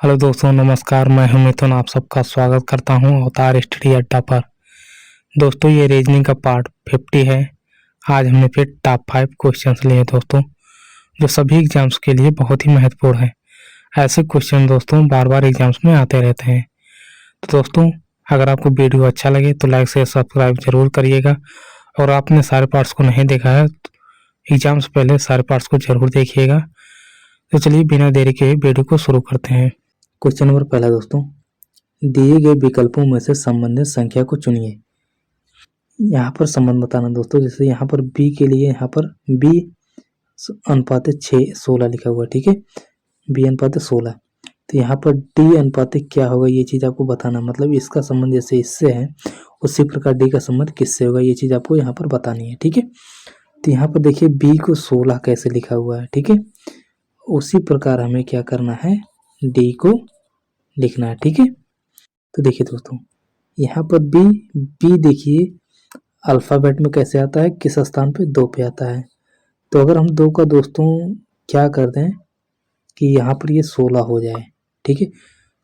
Hello दोस्तों, नमस्कार। मैं हूं मिथुन, आप सबका स्वागत करता हूं अवतार स्टडी अड्डा पर। दोस्तों, ये रीजनिंग का पार्ट 50 है। आज हमने फिर टॉप 5 क्वेश्चंस लिए दोस्तों, जो सभी एग्जाम्स के लिए बहुत ही महत्वपूर्ण है। ऐसे क्वेश्चन दोस्तों बार बार एग्जाम्स में आते रहते हैं। तो दोस्तों, अगर आपको वीडियो अच्छा लगे तो लाइक शेयर सब्सक्राइब जरूर करिएगा, और आपने सारे पार्ट्स को नहीं देखा है तो एग्जाम से पहले सारे पार्ट्स को जरूर देखिएगा। तो चलिए बिना देरी के वीडियो को शुरू करते हैं। क्वेश्चन नंबर पहला दोस्तों, दिए गए विकल्पों में से संबंधित संख्या को चुनिए। यहाँ पर संबंध बताना दोस्तों, जैसे यहाँ पर बी के लिए यहाँ पर बी अनुपात 16 लिखा हुआ है, ठीक है। बी अनुपात 16, तो यहाँ पर डी अनुपात क्या होगा ये चीज़ आपको बताना, मतलब इसका संबंध जैसे इससे है उसी प्रकार डी का संबंध किससे होगा ये चीज़ आपको यहाँ पर बतानी है, ठीक है। तो यहाँ पर देखिए बी को 16 कैसे लिखा हुआ है, ठीक है। उसी प्रकार हमें क्या करना है, डी को लिखना है, ठीक है। तो देखिए दोस्तों, यहाँ पर बी देखिए अल्फ़ाबेट में कैसे आता है, किस स्थान पे 2 पे आता है। तो अगर हम 2 का दोस्तों क्या कर दें कि यहाँ पर ये 16 हो जाए, ठीक है।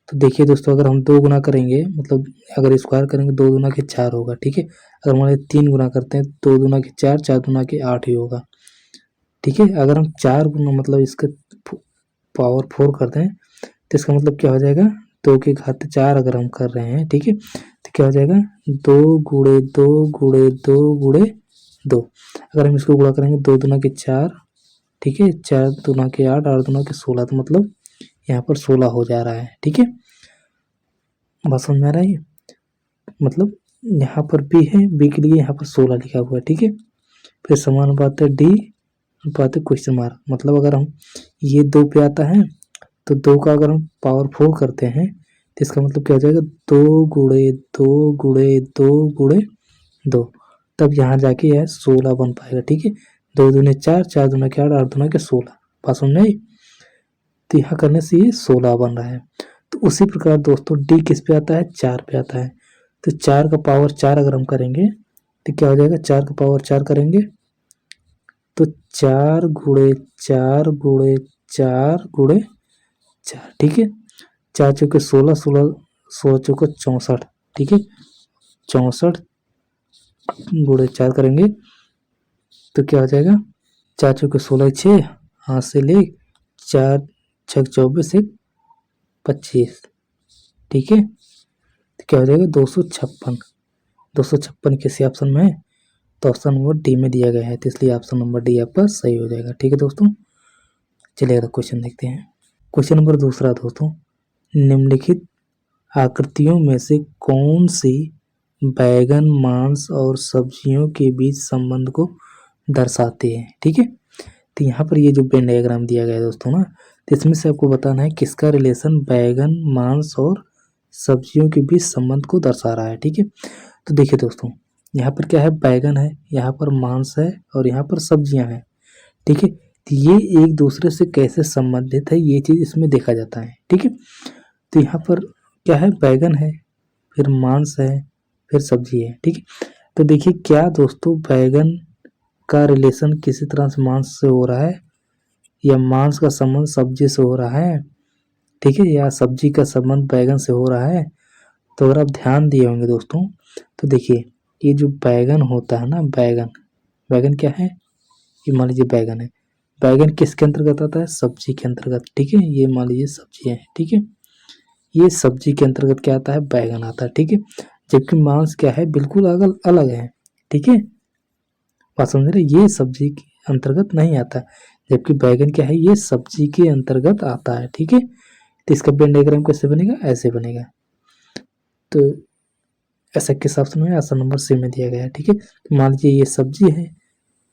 तो देखिए दोस्तों, अगर हम 2 गुना करेंगे, मतलब अगर स्क्वायर करेंगे 2 दूना के 4 होगा, ठीक है। अगर मान लीजिए 3 गुना करते हैं 2 दूना के 4, 4 दूना के 8 ही होगा, ठीक है। अगर हम 4 गुना मतलब इसका पावर 4 कर दें तो इसका मतलब क्या हो जाएगा, 2 की घात 4 अगर हम कर रहे हैं, ठीक है, तो क्या हो जाएगा 2 गुणे 2 गुणे 2 गुणे 2। अगर हम इसको गुणा करेंगे 2 दूना के 4, ठीक है, 4 दूना के 8, 8 दूना के 16, तो मतलब यहाँ पर 16 हो जा रहा है, ठीक है। बात समझ में आ रहा है, मतलब यहाँ पर बी है, बी के लिए यहाँ पर 16 लिखा हुआ है, ठीक है। फिर समान बात है डी अनुपात क्वेश्चन मार्क, मतलब अगर हम ये 2 पे आता है तो 2 का अगर हम पावर 4 करते हैं तो इसका मतलब क्या हो जाएगा, 2 गुणे 2 गुणे 2 गुणे 2, तब यहाँ जाके यह 16 बन पाएगा, ठीक है। 2 दूने 4, 4 दूना के 8, 8 दूना के 16, बात समझ में आई। तो यहाँ करने से ये 16 बन रहा है। तो उसी प्रकार दोस्तों डी किस पे आता है, 4 पे आता है। तो 4 का पावर 4 अगर हम करेंगे तो क्या हो जाएगा, 4 का पावर 4 करेंगे तो 4 गुणे 4 गुणे 4 गुणे 4, ठीक है। 4 चौके 16, 16 16 चौके 64, ठीक है। 64 गुणे 4 करेंगे तो क्या हो जाएगा, 4 चौके 16, 6 हाथ से ले, 4 छक 24, 1 25, ठीक है। तो क्या हो जाएगा 256। 256 किसी ऑप्शन में है तो ऑप्शन नंबर डी में दिया गया है, तो इसलिए ऑप्शन नंबर डी आपका सही हो जाएगा, ठीक है दोस्तों। चलिए अगला क्वेश्चन देखते हैं। क्वेश्चन नंबर दूसरा दोस्तों, निम्नलिखित आकृतियों में से कौन सी बैगन मांस और सब्जियों के बीच संबंध को दर्शाते हैं, ठीक है। तो यहाँ पर ये जो वेन डायग्राम दिया गया है दोस्तों ना, तो इसमें से आपको बताना है किसका रिलेशन बैगन मांस और सब्जियों के बीच संबंध को दर्शा रहा है, ठीक है। तो देखिए दोस्तों, यहाँ पर क्या है, बैगन है, यहाँ पर मांस है और यहाँ पर सब्जियां हैं, ठीक है। तो ये एक दूसरे से कैसे संबंधित है ये चीज़ इसमें देखा जाता है, ठीक है। तो यहाँ पर क्या है, बैगन है, फिर मांस है, फिर सब्जी है, ठीक है। तो देखिए क्या दोस्तों, बैगन का रिलेशन किसी तरह से मांस से हो रहा है, या मांस का संबंध सब्जी से हो रहा है, ठीक है, या सब्जी का संबंध बैगन से हो रहा है। तो अगर आप ध्यान दिए होंगे दोस्तों, तो देखिए ये जो बैगन होता है ना, बैगन बैगन क्या है, ये मान लीजिए बैगन है, बैगन किसके अंतर्गत आता है, सब्जी के अंतर्गत, ठीक है। ये मान लीजिए सब्जी है, ठीक है, ये सब्जी के अंतर्गत क्या आता है, बैगन आता है, ठीक है। जबकि मांस क्या है, बिल्कुल अलग अलग है, ठीक है। बात समझ रहे, ये सब्जी के अंतर्गत नहीं आता, जबकि बैगन क्या है, ये सब्जी के अंतर्गत आता है, ठीक है। तो इसका वेन डायग्राम कैसे बनेगा, ऐसे बनेगा। तो ऐसा किस ऑप्शन में, ऑप्शन नंबर सी में दिया गया है, ठीक है। तो मान लीजिए ये सब्जी है,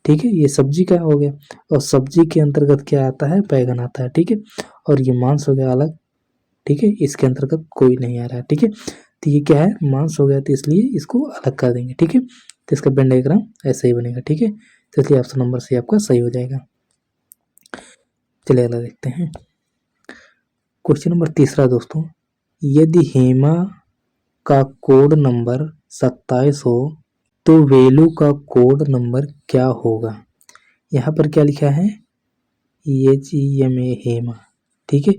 ठीक है, ये सब्जी का हो गया, और सब्जी के अंतर्गत क्या आता है, बैगन आता है, ठीक है। और ये मांस हो गया अलग, ठीक है, इसके अंतर्गत कोई नहीं आ रहा है, ठीक है। तो ये क्या है, मांस हो गया, तो इसलिए इसको अलग कर देंगे, ठीक है। तो इसका वेन डायग्राम ऐसे ही बनेगा, ठीक है। तो इसलिए ऑप्शन नंबर सी आपका सही हो जाएगा। चलिए अगला देखते हैं। क्वेश्चन नंबर तीसरा दोस्तों, यदि हेमा का कोड नंबर 27 हो तो वेलू का कोड नंबर क्या होगा। यहाँ पर क्या लिखा है, HEMA हेमा, ठीक है।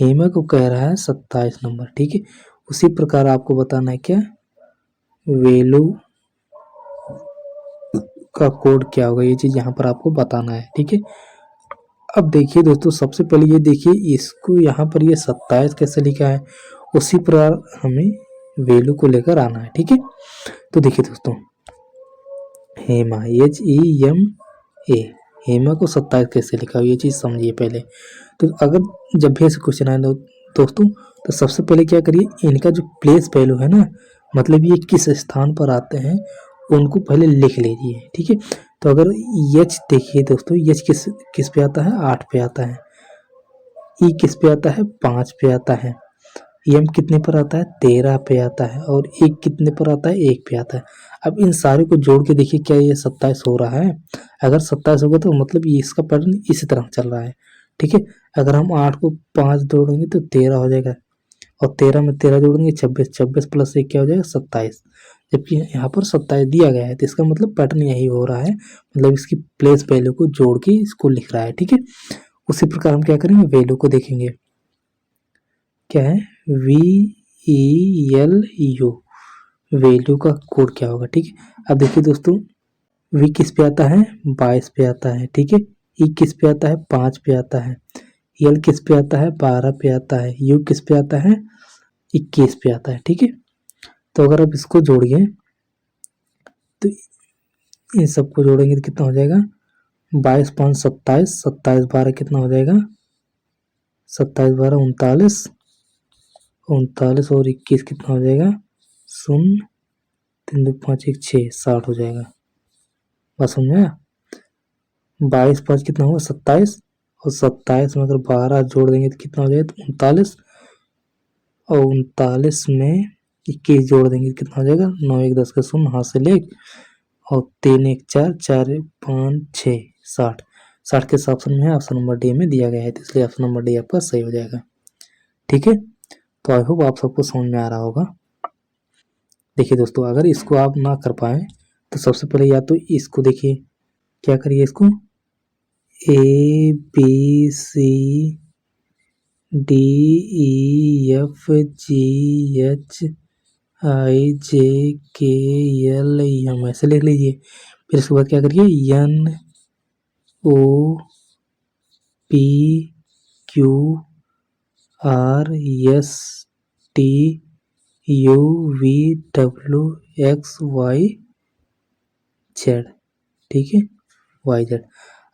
हेमा को कह रहा है 27 नंबर, ठीक है। उसी प्रकार आपको बताना है क्या, वेलू का कोड क्या होगा, ये चीज यहाँ पर आपको बताना है, ठीक है। अब देखिए दोस्तों, सबसे पहले ये देखिए इसको यहाँ पर ये 27 कैसे लिखा है, उसी प्रकार हमें वैल्यू को लेकर आना है, ठीक है। तो देखिए दोस्तों, हेमा HEMA, हेमा को 27 कैसे लिखा हो, ये चीज समझिए पहले। तो अगर जब भी ऐसे क्वेश्चन आए दोस्तों, तो सबसे पहले क्या करिए, इनका जो प्लेस वैल्यू है ना, मतलब ये किस स्थान पर आते हैं उनको पहले लिख लीजिए, ठीक है। तो अगर एच देखिए दोस्तों, एच किस किस पे आता है, 8 पे आता है। ई किस पे आता है, 5 पे आता है। एम कितने पर आता है, 13 पे आता है। और ए कितने पर आता है, 1 पे आता है। अब इन सारे को जोड़ के देखिए, क्या ये 27 हो रहा है। अगर 27 होगा तो मतलब ये इसका पैटर्न इसी तरह चल रहा है, ठीक है। अगर हम 8 को 5 जोड़ेंगे तो 13 हो जाएगा, और 13 में 13 जोड़ेंगे 26, 26 प्लस 1 क्या हो जाएगा, 27। जबकि यहाँ पर 27 दिया गया है, तो इसका मतलब पैटर्न यही हो रहा है, मतलब इसकी प्लेस वैल्यू को जोड़ के इसको लिख रहा है, ठीक है। उसी प्रकार हम क्या करेंगे, वैल्यू को देखेंगे, क्या है, VELU, वैल्यू का कोड क्या होगा, ठीक है। अब देखिए दोस्तों, V किस पे आता है, 22 पे आता है, ठीक है। E किस पे आता है, 5 पे आता है। L किस पे आता है, 12 पे आता है। U किस पे आता है, 21 पे आता है, ठीक है। तो अगर आप इसको जोड़िए, तो इन सबको जोड़ेंगे तो कितना हो जाएगा, 22 5 27, 27 12 कितना हो जाएगा, 27 12 39, 39 और 21 कितना हो जाएगा, 0 3 2 5 1 6, 60 हो जाएगा। बस समझ में आया। 22 5 कितना होगा, 27, और 27 में अगर 12 जोड़ देंगे तो कितना हो जाएगा, 39, और 39 में 21 जोड़ देंगे तो कितना हो जाएगा, 9 1 10 का 0, हाथ से ले, और 3 1 4 4 5 6 60, 60 के ऑप्शन में है, ऑप्शन नंबर डी में दिया गया है, तो इसलिए ऑप्शन नंबर डी आपका सही हो जाएगा, ठीक है। तो आई होप आप सबको समझ में आ रहा होगा। देखिए दोस्तों, अगर इसको आप ना कर पाए तो सबसे पहले या तो इसको देखिए, क्या करिए, इसको ABCDEFGHIJKLM ऐसे लिख लीजिए। फिर इसके बाद क्या करिए, NOPQRSTUVWXYZ, ठीक है, YZ।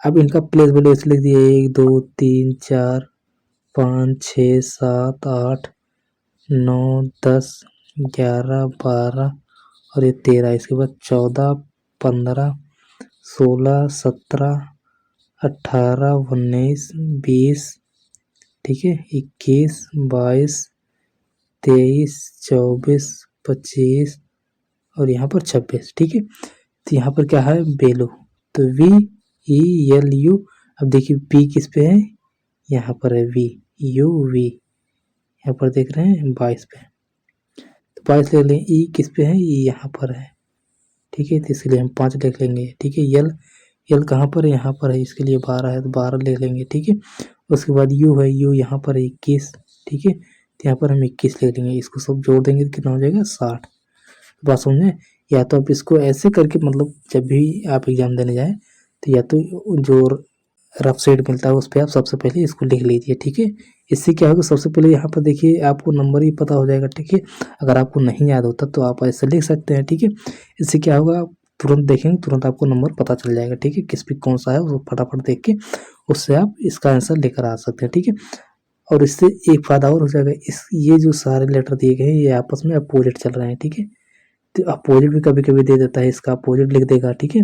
अब इनका प्लेस वैल्यू ऐसे लिख दिए, 1 2 3 4 5 6 7 8 9 10 11 12 और ये 13, इसके बाद 14 15 16 17 18 19 20, ठीक है, 21 22 23 24 25 और यहाँ पर 26, ठीक है। तो यहाँ पर क्या है, बेलू, तो VELU। अब देखिए P किस पे है, यहाँ पर है VUV, यहाँ पर देख रहे हैं 22 पे, तो 22 ले लें। E किस पे है, E यहाँ पर है, ठीक है, तो इसलिए हम 5 लिख लेंगे, ठीक है। L कहाँ पर है, यहाँ पर है, इसके लिए 12 है तो 12 ले लेंगे, ठीक है। उसके बाद U है, U यहाँ पर है 21, ठीक है, तो यहाँ पर हम 21 ले लेंगे। इसको सब जोड़ देंगे तो कितना हो जाएगा, 60। बात समझे। या तो आप इसको ऐसे करके, मतलब जब भी आप एग्जाम देने जाए तो या तो जो रफ शीट मिलता है उस पर आप सबसे पहले इसको लिख लीजिए, ठीक है। इससे क्या होगा, सबसे पहले यहाँ पर देखिए आपको नंबर ही पता हो जाएगा, ठीक है। अगर आपको नहीं याद होता तो आप ऐसे लिख सकते हैं, ठीक है। इससे क्या होगा, आप तुरंत देखेंगे, तुरंत आपको नंबर पता चल जाएगा, ठीक है, किस पे कौन सा है, वो फटाफट देख के उससे आप इसका आंसर लेकर आ सकते हैं, ठीक है। और इससे एक फायदा और हो जाएगा, इस ये जो सारे लेटर दिए गए हैं ये आपस में अपोजिट चल रहे हैं, ठीक है। तो अपोजिट भी कभी कभी दे देता है, इसका अपोजिट लिख देगा, ठीक है।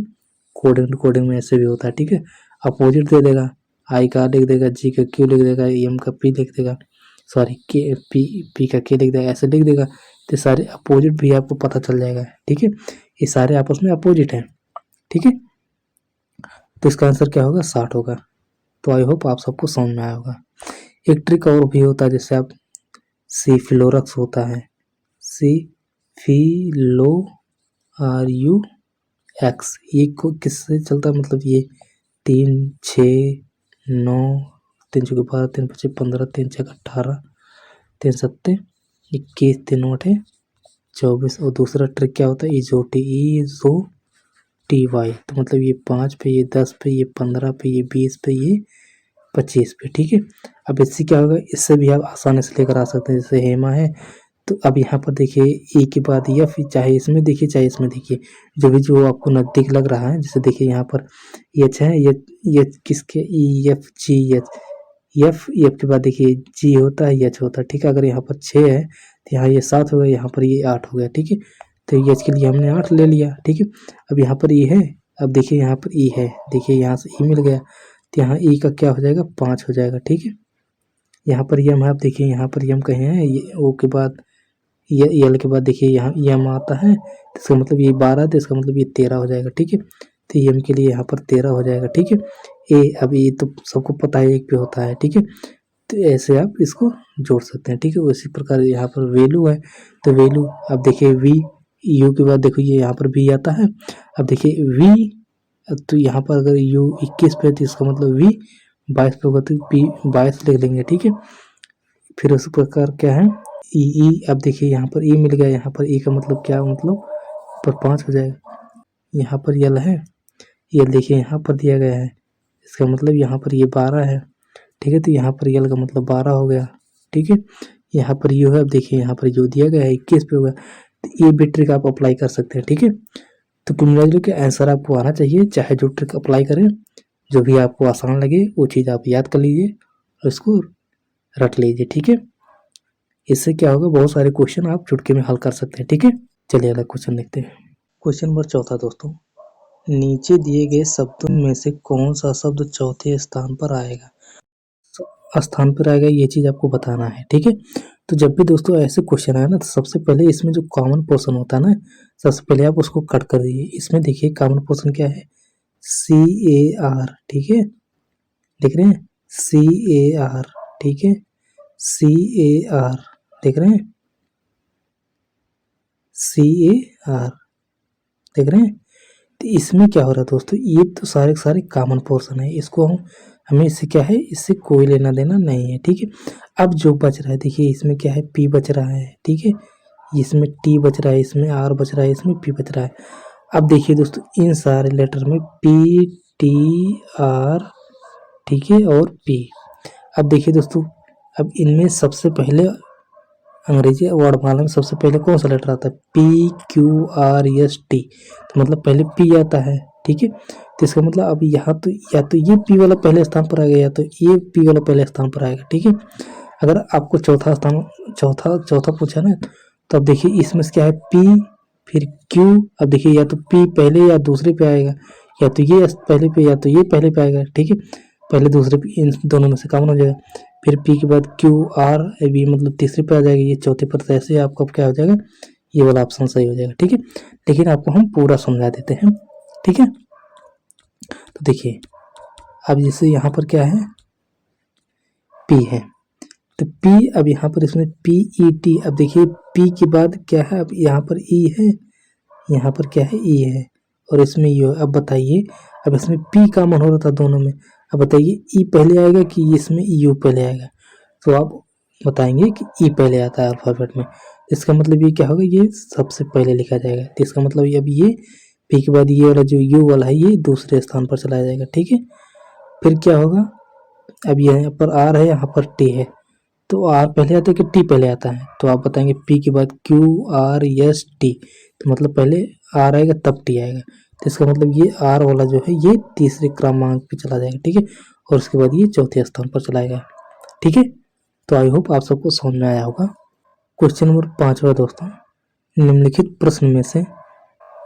कोडिंग टू कोडिंग में ऐसे भी होता है, ठीक है। अपोजिट दे देगा, आई का लिख देगा, जी का क्यू लिख देगा, एम का पी लिख देगा, सॉरी के पी का के लिख देगा, ऐसे लिख देगा। तो सारे अपोजिट भी आपको पता चल जाएगा, ठीक है। ये सारे आपस में अपोजिट हैं, ठीक है। तो इसका आंसर क्या होगा, 60 होगा। तो आई होप आप सबको समझ में आया होगा। एक ट्रिक और भी होता है, जैसे आप सिफिलोरक्स होता है, SIFILORUX, ये किससे चलता है, मतलब ये 3 6 9 3 चौके 12, 3 पचे 15, 3 छक 18, 3 सत्ते 21, 3 8 24। और दूसरा ट्रिक क्या होता है, EZOTY। तो मतलब ये 5 पे, ये 10 पे, ये 15 पे, ये 20 पे, ये 25 पे, ठीक है। अब इससे क्या होगा, इससे भी आप आसानी से लेकर आ सकते हैं। जैसे हेमा है, तो अब यहाँ पर देखिए ई के बाद एफ, चाहे इसमें देखिए चाहे इसमें देखिए, जो आपको नजदीक लग रहा है। जैसे देखिए यहाँ पर एच है, ये किसके, E F G H, F के बाद देखिए जी होता है, एच होता है, ठीक है। अगर यहाँ पर 6 है तो यहाँ ये 7 हो गया, यहाँ पर ये 8 हो गया, ठीक है। तो एच के लिए हमने 8 ले लिया, ठीक है। अब यहाँ पर ई है, अब देखिए यहाँ पर ई है, देखिए यहाँ से ई मिल गया, तो यहाँ ई का क्या हो जाएगा, 5 हो जाएगा, ठीक है। यहाँ पर यम है, आप देखिए यहाँ पर यम कहे हैं, ये ओ के बाद ये यल के बाद देखिए यहाँ यम आता है, तो इसका मतलब ये 12, तो इसका मतलब ये 13 हो जाएगा, ठीक है। तो यम के लिए यहाँ पर 13 हो जाएगा, ठीक है। ए, अब ये तो सबको पता है 1 पे होता है, ठीक है। तो ऐसे आप इसको जोड़ सकते हैं, ठीक है। उसी प्रकार यहाँ पर वैल्यू है, तो वैल्यू अब देखिए वी, यू के बाद देखो ये यहाँ पर वी आता है। अब देखिए वी, तो यहाँ पर अगर यू 21 पे, तो इसका मतलब वी 22 पे होगा, तो पी 22 लिख लेंगे, ठीक है। फिर उस प्रकार क्या है, ई, अब देखिए यहाँ पर ई मिल गया, यहाँ पर ई का मतलब क्या, मतलब पर 5 हो जाएगा। यहाँ पर यल है, यल देखिए यहाँ पर दिया गया है, इसका मतलब यहाँ पर ये 12 है, ठीक है। तो यहाँ पर यल का मतलब 12 हो गया, ठीक है। यहाँ पर यू है, अब देखिए यहाँ पर जो दिया गया है 21 पे होगा, तो ये भी ट्रिक आप अप्लाई कर सकते हैं, ठीक है। तो कुल मिला के आंसर आपको आना चाहिए, चाहे जो ट्रिक अप्लाई करें, जो भी आपको आसान लगे वो चीज़ आप याद कर लीजिए और इसको रट लीजिए, ठीक है। इससे क्या होगा, बहुत सारे क्वेश्चन आप चुटकी में हल कर सकते हैं, ठीक है। चलिए अगला क्वेश्चन देखते हैं। क्वेश्चन नंबर 4 दोस्तों, नीचे दिए गए शब्दों में से कौन सा शब्द चौथे स्थान पर आएगा, ये चीज आपको बताना है, ठीक है। तो जब भी दोस्तों ऐसे क्वेश्चन आए ना, तो सबसे पहले इसमें जो कॉमन पोर्शन होता है ना, सबसे पहले आप उसको कट कर दीजिए। इसमें देखिए कॉमन पोर्शन क्या है, CAR, ठीक है, देख रहे हैं CAR, ठीक है, CAR देख रहे हैं, CAR देख रहे हैं। तो इसमें क्या हो रहा है दोस्तों, ये तो सारे सारे कॉमन पोर्शन है, इसको हमें इससे क्या है, इससे कोई लेना देना नहीं है, ठीक है। अब जो बच रहा है देखिए, इसमें क्या है, P बच रहा है, ठीक है, इसमें T बच रहा है, इसमें R बच रहा है, इसमें P बच रहा है। अब देखिए दोस्तों, इन सारे लेटर में P, T, R, ठीक है, और P। अब देखिए दोस्तों, अब इनमें सबसे पहले अंग्रेजी वर्णमाला में सबसे पहले कौन सा लेटर आता है, PQRST, तो मतलब पहले P आता है, ठीक है। तो इसका मतलब अब यहाँ तो या तो ये P वाला पहले स्थान पर आएगा, या तो ये P वाला पहले स्थान पर आएगा, ठीक है। अगर आपको चौथा पूछा ना, तो अब देखिए इसमें से क्या है, P फिर Q, अब देखिए या तो P पहले या दूसरे पे आएगा, या तो ये पहले पे या तो ये पहले पे आएगा, ठीक है। पहले दूसरे पे, इन दोनों में से कॉमन हो जाएगा। फिर P के बाद QR, भी मतलब तीसरे पे आ जाएगा, ये चौथे पर। तो ऐसे आपको क्या हो जाएगा, ये वाला ऑप्शन सही हो जाएगा, ठीक है। लेकिन आपको हम पूरा समझा देते हैं, ठीक है। तो देखिए अब जैसे यहाँ पर क्या है, P है, तो P, अब यहाँ पर इसमें PET, अब देखिए P के बाद क्या है, अब यहाँ पर E है, यहाँ पर क्या है, E है, और इसमें U है। अब बताइए, अब इसमें P कॉमन हो रहा था दोनों में, अब बताइए E पहले आएगा कि इसमें U पहले आएगा, तो आप बताएंगे कि E पहले आता है अल्फाबेट में। इसका मतलब ये क्या होगा, ये सबसे पहले लिखा जाएगा। तो इसका मतलब ये अब ये P के बाद ये वाला जो U वाला है, ये दूसरे स्थान पर चला जाएगा, ठीक है। फिर क्या होगा, अब यहाँ पर R है, यहाँ पर T है, तो R पहले आता है कि T पहले आता है, तो आप बताएंगे P के बाद QRST, तो मतलब पहले R आएगा तब T आएगा। तो इसका मतलब ये R वाला जो है ये तीसरे क्रमांक पे चला जाएगा, ठीक है, और उसके बाद ये चौथे स्थान पर चला जाएगा, ठीक है। तो आई होप आप सबको समझ में आया होगा। क्वेश्चन नंबर 5 दोस्तों, निम्नलिखित प्रश्न में से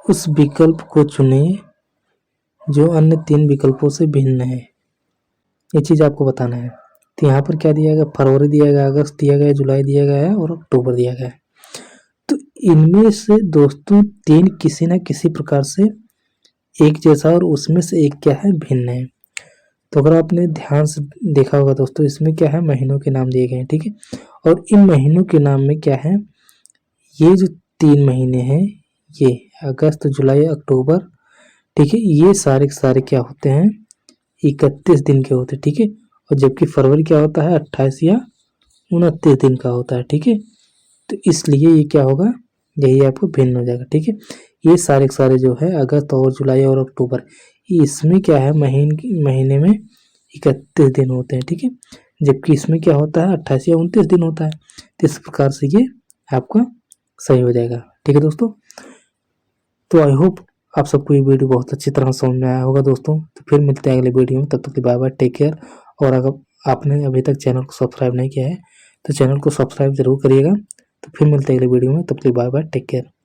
उस विकल्प को चुनें जो अन्य 3 विकल्पों से भिन्न है, ये चीज आपको बताना है। तो यहाँ पर क्या दिया गया, फरवरी दिया गया, अगस्त दिया गया, जुलाई दिया गया है, और अक्टूबर दिया गया है। तो इनमें से दोस्तों 3 किसी न किसी प्रकार से एक जैसा, और उसमें से एक क्या है, भिन्न है। तो अगर आपने ध्यान से देखा होगा दोस्तों, इसमें क्या है, महीनों के नाम दिए गए हैं, ठीक है। और इन महीनों के नाम में क्या है, ये जो 3 महीने हैं, ये अगस्त, जुलाई, अक्टूबर, ठीक है, ये सारे क्या होते हैं, 31 दिन के होते हैं, ठीक है। और जबकि फरवरी क्या होता है 28 या 29 दिन का होता है। ठीक है, तो इसलिए ये क्या होगा, यही आपको भिन्न हो जाएगा। ठीक है, ये सारे सारे जो है अगस्त और जुलाई और अक्टूबर, इसमें क्या है महीने में 31 दिन होते हैं। ठीक है, जबकि इसमें क्या होता है 28 या 29 दिन होता है। तो इस प्रकार से ये आपका सही हो जाएगा। ठीक है दोस्तों, तो आई होप आप सबको ये वीडियो बहुत अच्छी तरह समझ में आया होगा दोस्तों। तो फिर मिलते हैं अगले वीडियो में, तब तक के बाय बाय, टेक केयर। और अगर आपने अभी तक चैनल को सब्सक्राइब नहीं किया है तो चैनल को सब्सक्राइब जरूर करिएगा। तो फिर मिलते हैं अगले वीडियो में, तब तक बाय बाय, टेक केयर।